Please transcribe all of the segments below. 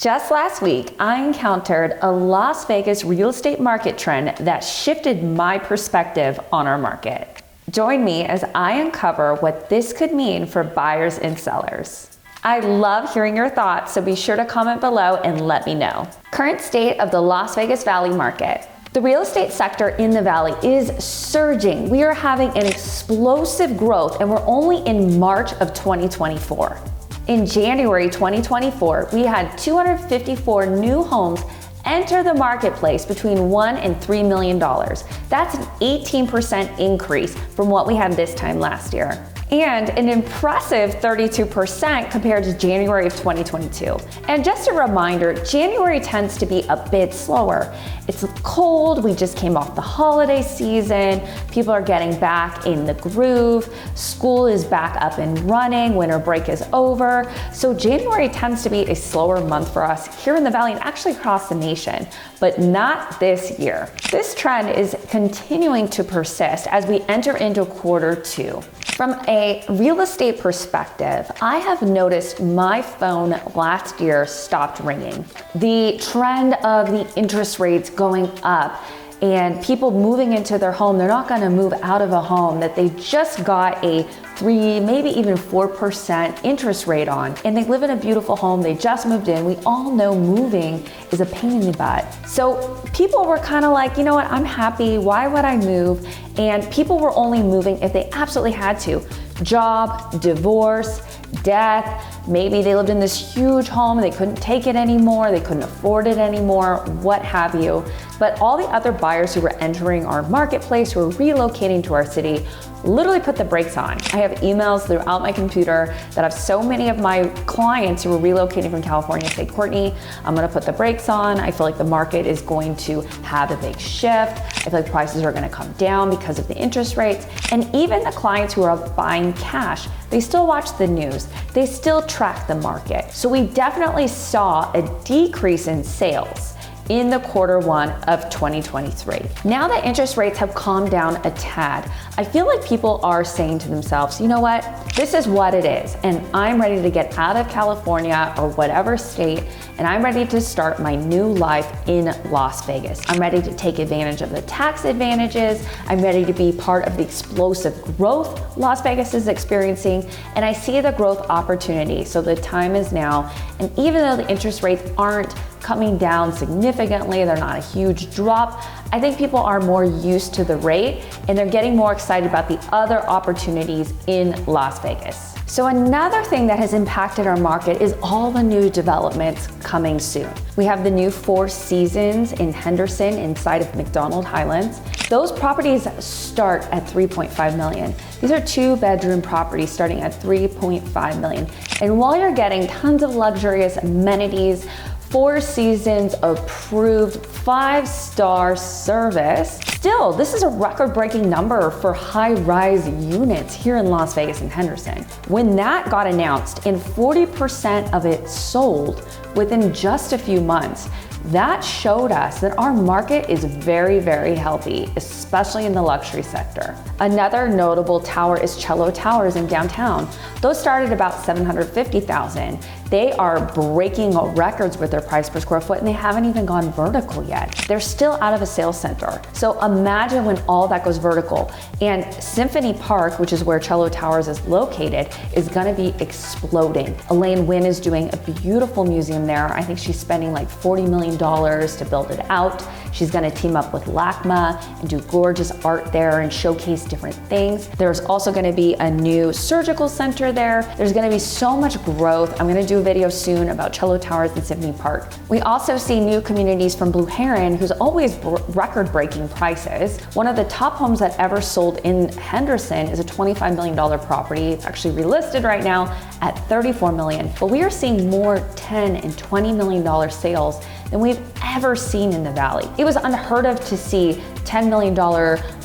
Just last week, I encountered a Las Vegas real estate market trend that shifted my perspective on our market. Join me as I uncover what this could mean for buyers and sellers. I love hearing your thoughts, so be sure to comment below and let me know. Current state of the Las Vegas Valley market. The real estate sector in the Valley is surging. We are having an explosive growth, and we're only in March of 2024. In January 2024, we had 254 new homes enter the marketplace between $1 and $3 million. That's an 18% increase from what we had this time last year, and an impressive 32% compared to January of 2022. And just a reminder, January tends to be a bit slower. It's cold, we just came off the holiday season, people are getting back in the groove, school is back up and running, winter break is over. So January tends to be a slower month for us here in the Valley and actually across the nation, but not this year. This trend is continuing to persist as we enter into quarter two. From a real estate perspective, I have noticed my phone last year stopped ringing. The trend of the interest rates going up and people moving into their home, they're not gonna move out of a home that they just got a 3, maybe even 4% interest rate on, and they live in a beautiful home, they just moved in. We all know moving is a pain in the butt. So people were kind of like, you know what, I'm happy, why would I move? And people were only moving if they absolutely had to. Job, divorce, death, maybe they lived in this huge home, they couldn't take it anymore, they couldn't afford it anymore, what have you. But all the other buyers who were entering our marketplace, who were relocating to our city, literally put the brakes on. I have emails throughout my computer that have so many of my clients who were relocating from California say, Courtney, I'm gonna put the brakes on. I feel like the market is going to have a big shift. I feel like prices are gonna come down because of the interest rates. And even the clients who are buying cash, they still watch the news. They still track the market. So we definitely saw a decrease in sales in the quarter one of 2023. Now that interest rates have calmed down a tad, I feel like people are saying to themselves, you know what, this is what it is, and I'm ready to get out of California or whatever state, and I'm ready to start my new life in Las Vegas. I'm ready to take advantage of the tax advantages. I'm ready to be part of the explosive growth Las Vegas is experiencing, and I see the growth opportunity. So the time is now, and even though the interest rates aren't coming down significantly, they're not a huge drop, I think people are more used to the rate and they're getting more excited about the other opportunities in Las Vegas. So another thing that has impacted our market is all the new developments coming soon. We have the new Four Seasons in Henderson inside of McDonald Highlands. Those properties start at $3.5 million. These are 2-bedroom properties starting at $3.5 million. And while you're getting tons of luxurious amenities, Four Seasons approved 5-star service, still, this is a record-breaking number for high-rise units here in Las Vegas and Henderson. When that got announced and 40% of it sold within just a few months, that showed us that our market is very, very healthy, especially in the luxury sector. Another notable tower is Cello Towers in downtown. Those started about $750,000. They are breaking records with their price per square foot, and they haven't even gone vertical yet. They're still out of a sales center. So imagine when all that goes vertical. And Symphony Park, which is where Cello Towers is located, is gonna be exploding. Elaine Wynn is doing a beautiful museum there. I think she's spending like $40 million to build it out. She's gonna team up with LACMA and do gorgeous art there and showcase different things. There's also gonna be a new surgical center there. There's gonna be so much growth. I'm gonna do a video soon about Cello Towers and Symphony Park. We also see new communities from Blue Heron, who's always record-breaking prices. One of the top homes that ever sold in Henderson is a $25 million property. It's actually relisted right now at $34 million. But we are seeing more $10 and $20 million sales than we've ever seen in the Valley. It was unheard of to see $10 million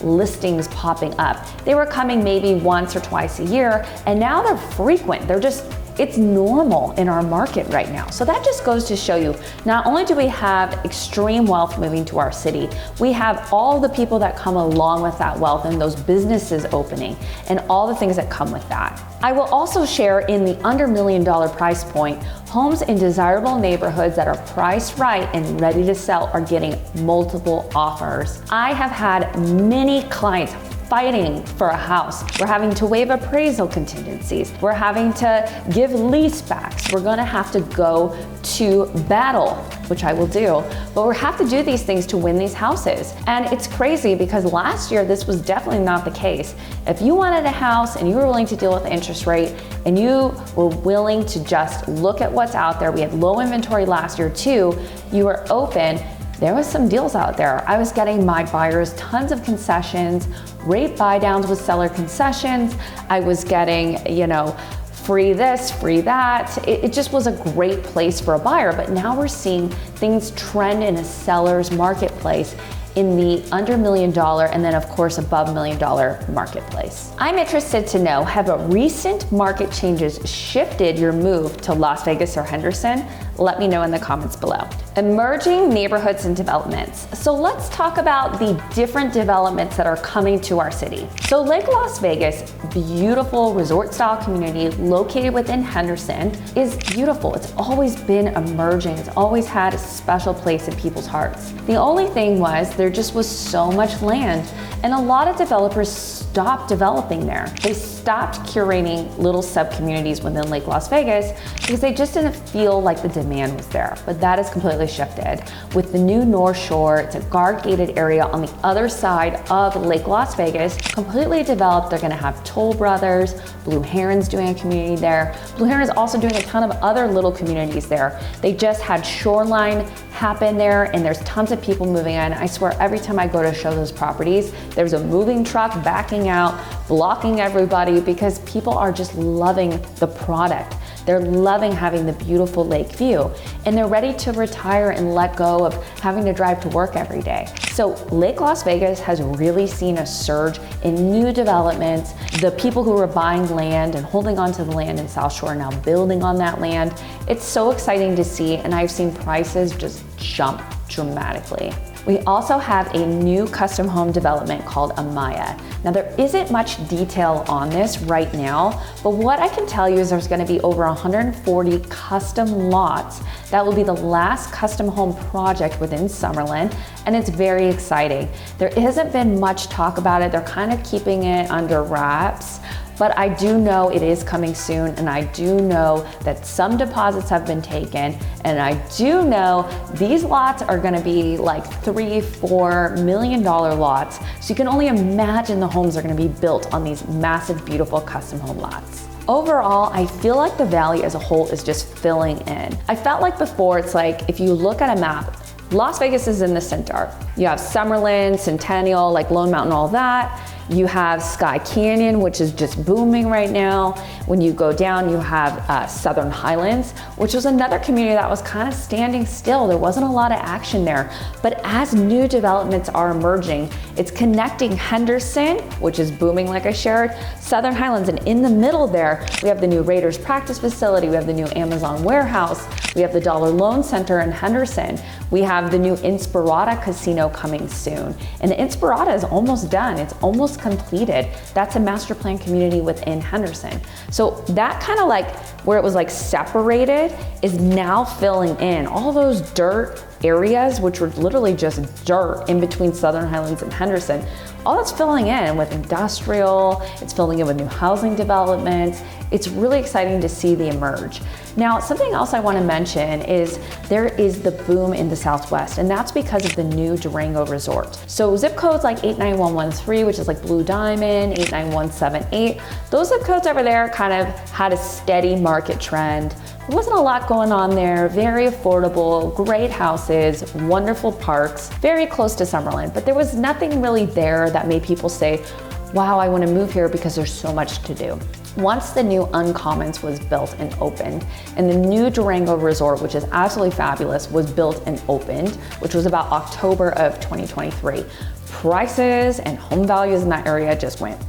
listings popping up. They were coming maybe once or twice a year, and now they're frequent. It's normal in our market right now. So that just goes to show you, not only do we have extreme wealth moving to our city, we have all the people that come along with that wealth and those businesses opening and all the things that come with that. I will also share in the under $1 million price point, homes in desirable neighborhoods that are priced right and ready to sell are getting multiple offers. I have had many clients fighting for a house. We're having to waive appraisal contingencies. We're having to give lease backs. We're gonna have to go to battle, which I will do, but we have to do these things to win these houses. And it's crazy because last year, this was definitely not the case. If you wanted a house and you were willing to deal with the interest rate and you were willing to just look at what's out there, we had low inventory last year too, you were open, there was some deals out there. I was getting my buyers tons of concessions, rate buy downs with seller concessions. I was getting, free this, free that. It just was a great place for a buyer, but now we're seeing things trend in a seller's marketplace in the under $1 million and then of course above $1 million marketplace. I'm interested to know, have recent market changes shifted your move to Las Vegas or Henderson? Let me know in the comments below. Emerging neighborhoods and developments. So let's talk about the different developments that are coming to our city. So Lake Las Vegas, beautiful resort style community located within Henderson, is beautiful. It's always been emerging. It's always had a special place in people's hearts. The only thing was there just was so much land and a lot of developers stopped developing there. They stopped curating little sub-communities within Lake Las Vegas because they just didn't feel like the demand was there. But that has completely shifted. With the new North Shore, it's a guard-gated area on the other side of Lake Las Vegas, completely developed. They're gonna have Toll Brothers, Blue Heron's doing a community there. Blue Heron is also doing a ton of other little communities there. They just had Shoreline happen there and there's tons of people moving in. I swear every time I go to show those properties, there's a moving truck backing out, blocking everybody because people are just loving the product. They're loving having the beautiful lake view and they're ready to retire and let go of having to drive to work every day. So Lake Las Vegas has really seen a surge in new developments. The people who were buying land and holding onto the land in South Shore are now building on that land. It's so exciting to see and I've seen prices just jump dramatically. We also have a new custom home development called Amaya. Now there isn't much detail on this right now, but what I can tell you is there's gonna be over 140 custom lots. That will be the last custom home project within Summerlin, and it's very exciting. There hasn't been much talk about it. They're kind of keeping it under wraps. But I do know it is coming soon, and I do know that some deposits have been taken, and I do know these lots are gonna be like $3-4 million lots. So you can only imagine the homes are gonna be built on these massive, beautiful custom home lots. Overall, I feel like the valley as a whole is just filling in. I felt like before, it's like if you look at a map, Las Vegas is in the center. You have Summerlin, Centennial, like Lone Mountain, all that. You have Sky Canyon, which is just booming right now. When you go down, you have Southern Highlands, which was another community that was kind of standing still. There wasn't a lot of action there. But as new developments are emerging, it's connecting Henderson, which is booming like I shared, Southern Highlands, and in the middle there, we have the new Raiders practice facility, we have the new Amazon warehouse, we have the Dollar Loan Center in Henderson, we have the new Inspirada Casino coming soon. And the Inspirada is almost done, it's almost completed. That's a master plan community within Henderson. So that kind of like where it was like separated is now filling in. All those dirt areas, which were literally just dirt in between Southern Highlands and Henderson, all that's filling in with industrial, it's filling in with new housing developments. It's really exciting to see the emerge. Now, something else I want to mention is there is the boom in the Southwest, and that's because of the new Durango Resort. So zip codes like 89113, which is like Blue Diamond, 89178, those zip codes over there kind of had a steady market trend. There wasn't a lot going on there, very affordable, great houses, wonderful parks, very close to Summerlin, but there was nothing really there that made people say, wow, I want to move here because there's so much to do. Once the new Uncommons was built and opened, and the new Durango Resort, which is absolutely fabulous, was built and opened, which was about October of 2023, prices and home values in that area just went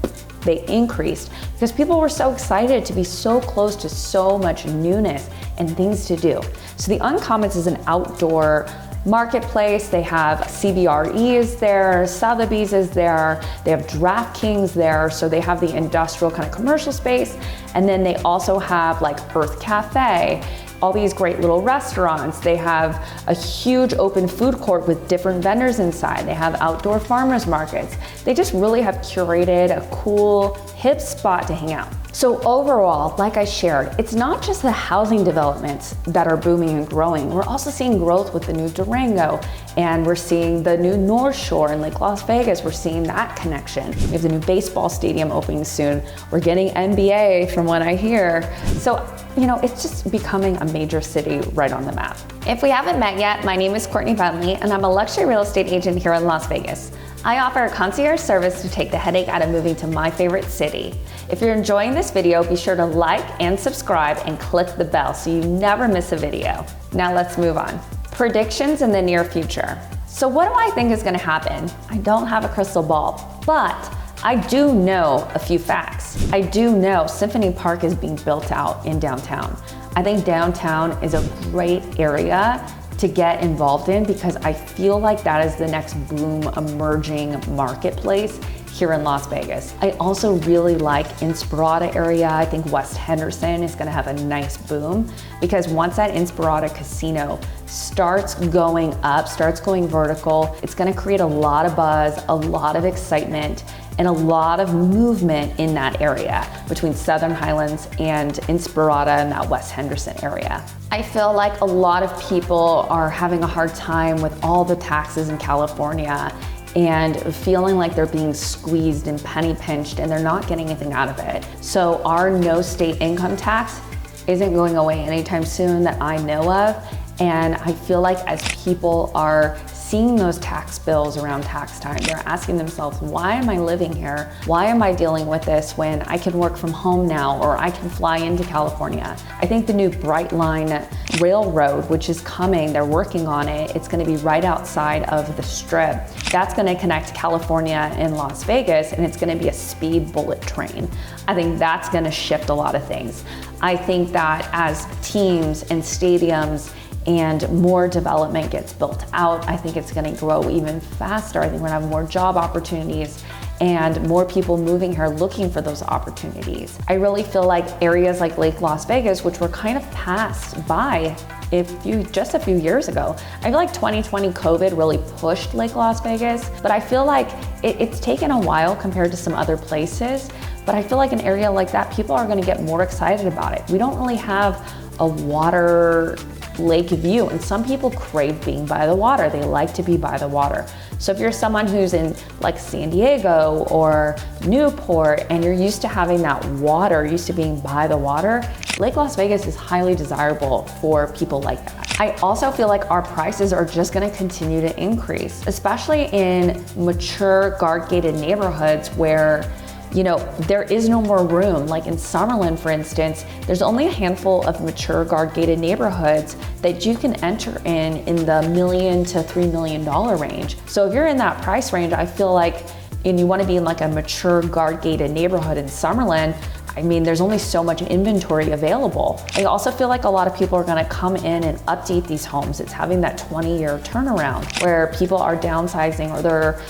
they increased because people were so excited to be so close to so much newness and things to do. So the Uncommons is an outdoor marketplace. They have CBRE is there, Sotheby's is there, they have DraftKings there, so they have the industrial kind of commercial space, and then they also have like Earth Cafe, all these great little restaurants. They have a huge open food court with different vendors inside. They have outdoor farmers markets. They just really have curated a cool, hip spot to hang out. So overall, like I shared, it's not just the housing developments that are booming and growing. We're also seeing growth with the new Durango, and we're seeing the new North Shore in Lake Las Vegas. We're seeing that connection. We have the new baseball stadium opening soon. We're getting NBA from what I hear. So, it's just becoming a major city right on the map. If we haven't met yet, my name is Courtney Bentley, and I'm a luxury real estate agent here in Las Vegas. I offer a concierge service to take the headache out of moving to my favorite city. If you're enjoying this video, be sure to like and subscribe and click the bell so you never miss a video. Now let's move on. Predictions in the near future. So what do I think is going to happen? I don't have a crystal ball, but I do know a few facts. I do know Symphony Park is being built out in downtown. I think downtown is a great area to get involved in because I feel like that is the next boom emerging marketplace here in Las Vegas. I also really like Inspirada area. I think West Henderson is gonna have a nice boom because once that Inspirada casino starts going up, starts going vertical, it's gonna create a lot of buzz, a lot of excitement, and a lot of movement in that area between Southern Highlands and Inspirada and that West Henderson area. I feel like a lot of people are having a hard time with all the taxes in California and feeling like they're being squeezed and penny pinched and they're not getting anything out of it. So our no state income tax isn't going away anytime soon that I know of. And I feel like as people are seeing those tax bills around tax time, they're asking themselves, why am I living here? Why am I dealing with this when I can work from home now or I can fly into California? I think the new Bright Line Railroad, which is coming, they're working on it. It's gonna be right outside of the Strip. That's gonna connect California and Las Vegas, and it's gonna be a speed bullet train. I think that's gonna shift a lot of things. I think that as teams and stadiums and more development gets built out, I think it's gonna grow even faster. I think we're gonna have more job opportunities and more people moving here looking for those opportunities. I really feel like areas like Lake Las Vegas, which were kind of passed by just a few years ago. I feel like 2020 COVID really pushed Lake Las Vegas, but I feel like it's taken a while compared to some other places. But I feel like an area like that, people are gonna get more excited about it. We don't really have a water lake view, and some people crave being by the water. They like to be by the water. So if you're someone who's in like San Diego or Newport and you're used to having that water, used to being by the water, Lake Las Vegas is highly desirable for people like that. I also feel like our prices are just gonna continue to increase, especially in mature guard-gated neighborhoods where there is no more room. Like in Summerlin, for instance, there's only a handful of mature guard-gated neighborhoods that you can enter in the $1 million to $3 million range. So if you're in that price range, I feel like, and you wanna be in like a mature guard-gated neighborhood in Summerlin, I mean, there's only so much inventory available. I also feel like a lot of people are gonna come in and update these homes. It's having that 20-year turnaround where people are downsizing or they're,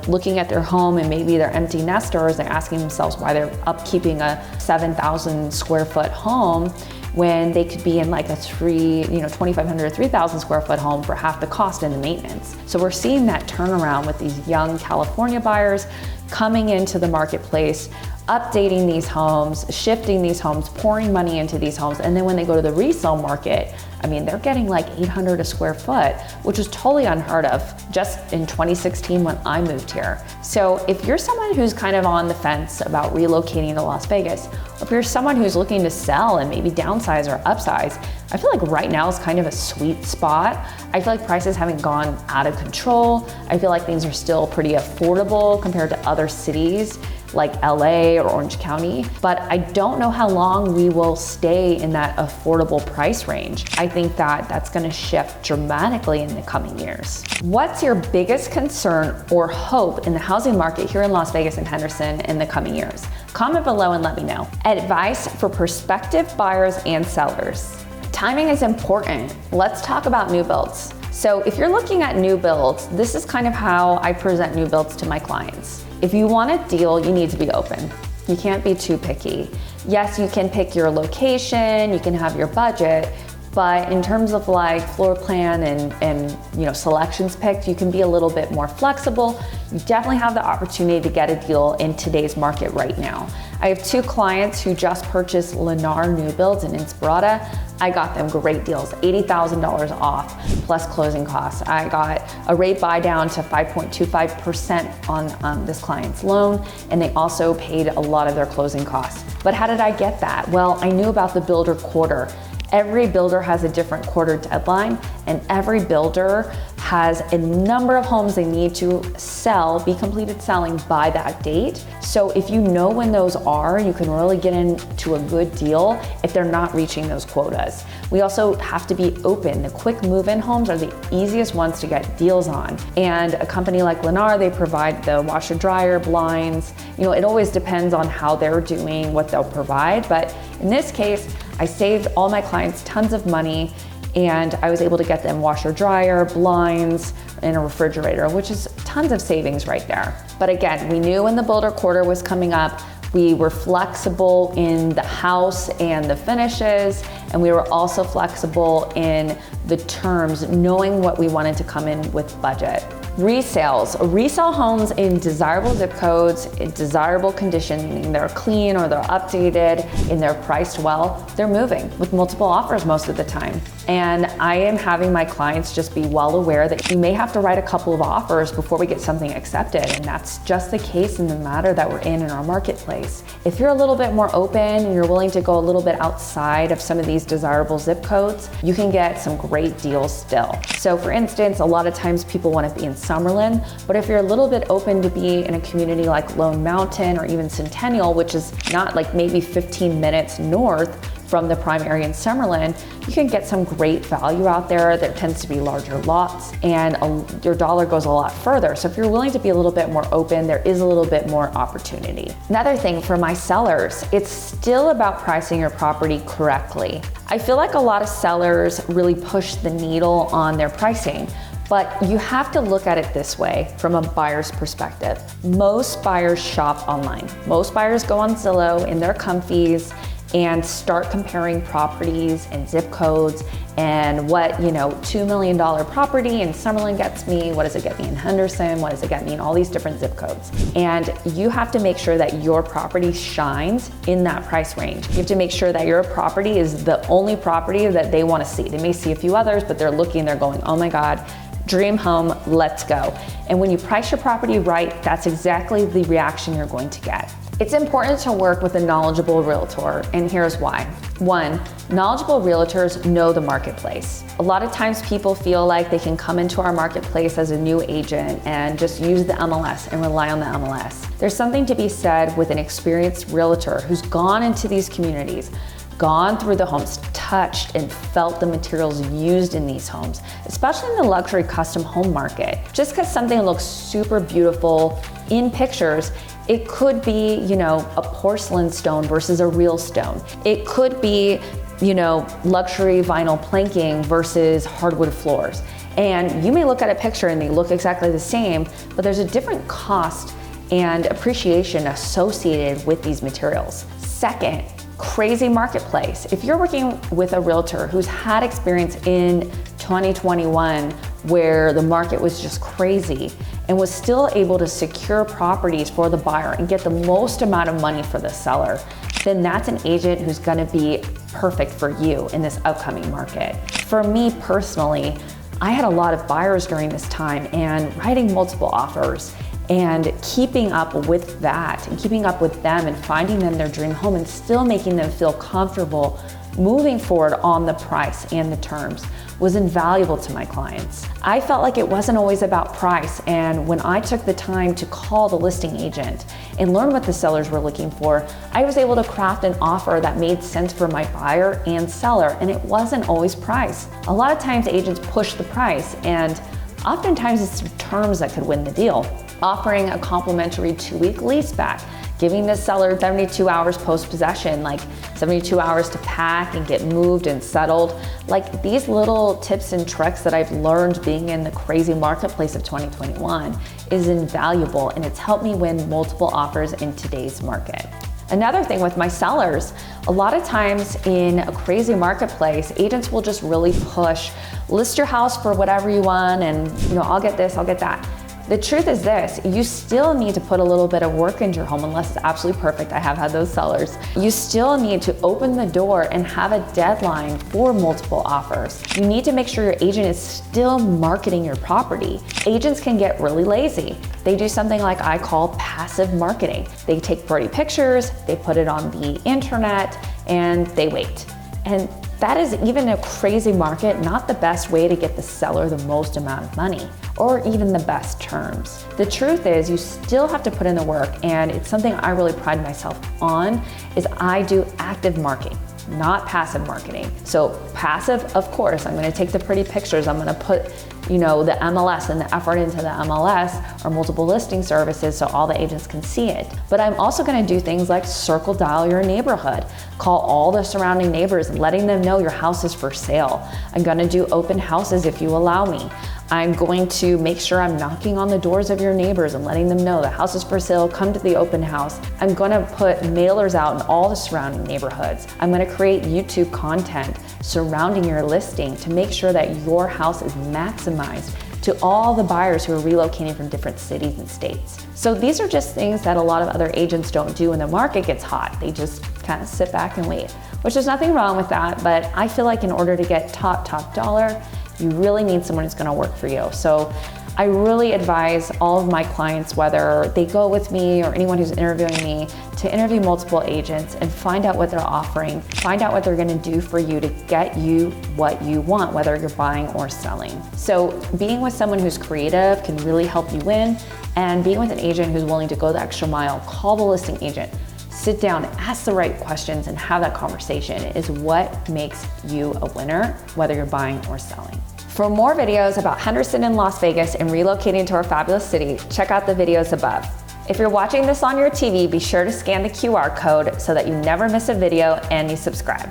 looking at their home and maybe they're empty nesters. They're asking themselves why they're upkeeping a 7,000 square foot home when they could be in like a 2,500 or 3,000 square foot home for half the cost and the maintenance. So we're seeing that turnaround with these young California buyers coming into the marketplace, updating these homes, shifting these homes, pouring money into these homes. And then when they go to the resale market, I mean, they're getting like $800 a square foot, which is totally unheard of just in 2016 when I moved here. So if you're someone who's kind of on the fence about relocating to Las Vegas, or if you're someone who's looking to sell and maybe downsize or upsize, I feel like right now is kind of a sweet spot. I feel like prices haven't gone out of control. I feel like things are still pretty affordable compared to other cities. like LA or Orange County, but I don't know how long we will stay in that affordable price range. I think that that's gonna shift dramatically in the coming years. What's your biggest concern or hope in the housing market here in Las Vegas and Henderson in the coming years? Comment below and let me know. Advice for prospective buyers and sellers. Timing is important. Let's talk about new builds. So if you're looking at new builds, this is kind of how I present new builds to my clients. If you want a deal, you need to be open. You can't be too picky. Yes, you can pick your location, you can have your budget, but in terms of like floor plan and selections picked, you can be a little bit more flexible. You definitely have the opportunity to get a deal in today's market right now. I have 2 clients who just purchased Lennar new builds in Inspirata. I got them great deals, $80,000 off plus closing costs. I got a rate buy down to 5.25% on this client's loan, and they also paid a lot of their closing costs. But how did I get that? Well, I knew about the builder quarter. Every builder has a different quarter deadline, and every builder has a number of homes they need to sell, be completed selling by that date. So if you know when those are, you can really get into a good deal if they're not reaching those quotas. We also have to be open. The quick move-in homes are the easiest ones to get deals on. And a company like Lennar, they provide the washer dryer, blinds. It always depends on how they're doing, what they'll provide. But in this case, I saved all my clients tons of money, and I was able to get them washer dryer, blinds, and a refrigerator, which is tons of savings right there. But again, we knew when the builder quarter was coming up, we were flexible in the house and the finishes, and we were also flexible in the terms, knowing what we wanted to come in with budget. Resales. Resale homes in desirable zip codes, in desirable condition, meaning they're clean or they're updated and they're priced well, they're moving with multiple offers most of the time. And I am having my clients just be well aware that you may have to write a couple of offers before we get something accepted. And that's just the case in the matter that we're in our marketplace. If you're a little bit more open and you're willing to go a little bit outside of some of these desirable zip codes, you can get some great deals still. So for instance, a lot of times people want to be in Summerlin, but if you're a little bit open to be in a community like Lone Mountain or even Centennial, which is not like maybe 15 minutes north from the prime area in Summerlin, you can get some great value out there. There tends to be larger lots, and your dollar goes a lot further. So if you're willing to be a little bit more open, there is a little bit more opportunity. Another thing for my sellers, it's still about pricing your property correctly. I feel like a lot of sellers really push the needle on their pricing, but you have to look at it this way from a buyer's perspective. Most buyers shop online. Most buyers go on Zillow in their comfies and start comparing properties and zip codes and what, $2 million property in Summerlin gets me, what does it get me in Henderson, what does it get me in all these different zip codes. And you have to make sure that your property shines in that price range. You have to make sure that your property is the only property that they want to see. They may see a few others, but they're looking, they're going, oh my God, dream home, let's go. And when you price your property right, that's exactly the reaction you're going to get. It's important to work with a knowledgeable realtor, and here's why. 1, knowledgeable realtors know the marketplace. A lot of times people feel like they can come into our marketplace as a new agent and just use the MLS and rely on the MLS. There's something to be said with an experienced realtor who's gone into these communities, gone through the homes, touched and felt the materials used in these homes, especially in the luxury custom home market. Just because something looks super beautiful in pictures, it could be, a porcelain stone versus a real stone. It could be, luxury vinyl planking versus hardwood floors. And you may look at a picture and they look exactly the same, but there's a different cost and appreciation associated with these materials. Second, crazy marketplace. If you're working with a realtor who's had experience in 2021 where the market was just crazy and was still able to secure properties for the buyer and get the most amount of money for the seller, then that's an agent who's gonna be perfect for you in this upcoming market. For me personally, I had a lot of buyers during this time and writing multiple offers. and keeping up with that and keeping up with them and finding them their dream home and still making them feel comfortable moving forward on the price and the terms was invaluable to my clients. I felt like it wasn't always about price, and when I took the time to call the listing agent and learn what the sellers were looking for, I was able to craft an offer that made sense for my buyer and seller, and it wasn't always price. A lot of times agents push the price, and oftentimes it's the terms that could win the deal. Offering a complimentary 2-week lease back, giving the seller 72 hours post-possession, like 72 hours to pack and get moved and settled. Like, these little tips and tricks that I've learned being in the crazy marketplace of 2021 is invaluable, and it's helped me win multiple offers in today's market. Another thing with my sellers, a lot of times in a crazy marketplace, agents will just really push, list your house for whatever you want, and I'll get this, I'll get that. The truth is this, you still need to put a little bit of work into your home unless it's absolutely perfect. I have had those sellers. You still need to open the door and have a deadline for multiple offers. You need to make sure your agent is still marketing your property. Agents can get really lazy. They do something like I call passive marketing. They take pretty pictures, they put it on the internet, and they wait. And that is, even a crazy market, not the best way to get the seller the most amount of money or even the best terms. The truth is, you still have to put in the work, and it's something I really pride myself on, is I do active marketing, not passive marketing. So passive, of course, I'm gonna take the pretty pictures, I'm gonna put the MLS and the effort into the MLS or multiple listing services so all the agents can see it. But I'm also gonna do things like circle dial your neighborhood, call all the surrounding neighbors, letting them know your house is for sale. I'm gonna do open houses if you allow me. I'm going to make sure I'm knocking on the doors of your neighbors and letting them know the house is for sale, come to the open house. I'm gonna put mailers out in all the surrounding neighborhoods. I'm gonna create YouTube content surrounding your listing to make sure that your house is maximized to all the buyers who are relocating from different cities and states. So these are just things that a lot of other agents don't do when the market gets hot. They just kind of sit back and wait, which there's nothing wrong with that, but I feel like in order to get top dollar, you really need someone who's gonna work for you. So I really advise all of my clients, whether they go with me or anyone who's interviewing me, to interview multiple agents and find out what they're offering, find out what they're gonna do for you to get you what you want, whether you're buying or selling. So being with someone who's creative can really help you win, and being with an agent who's willing to go the extra mile, call the listing agent, sit down, ask the right questions, and have that conversation is what makes you a winner, whether you're buying or selling. For more videos about Henderson and Las Vegas and relocating to our fabulous city, check out the videos above. If you're watching this on your TV, be sure to scan the QR code so that you never miss a video and you subscribe.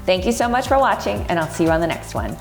Thank you so much for watching, and I'll see you on the next one.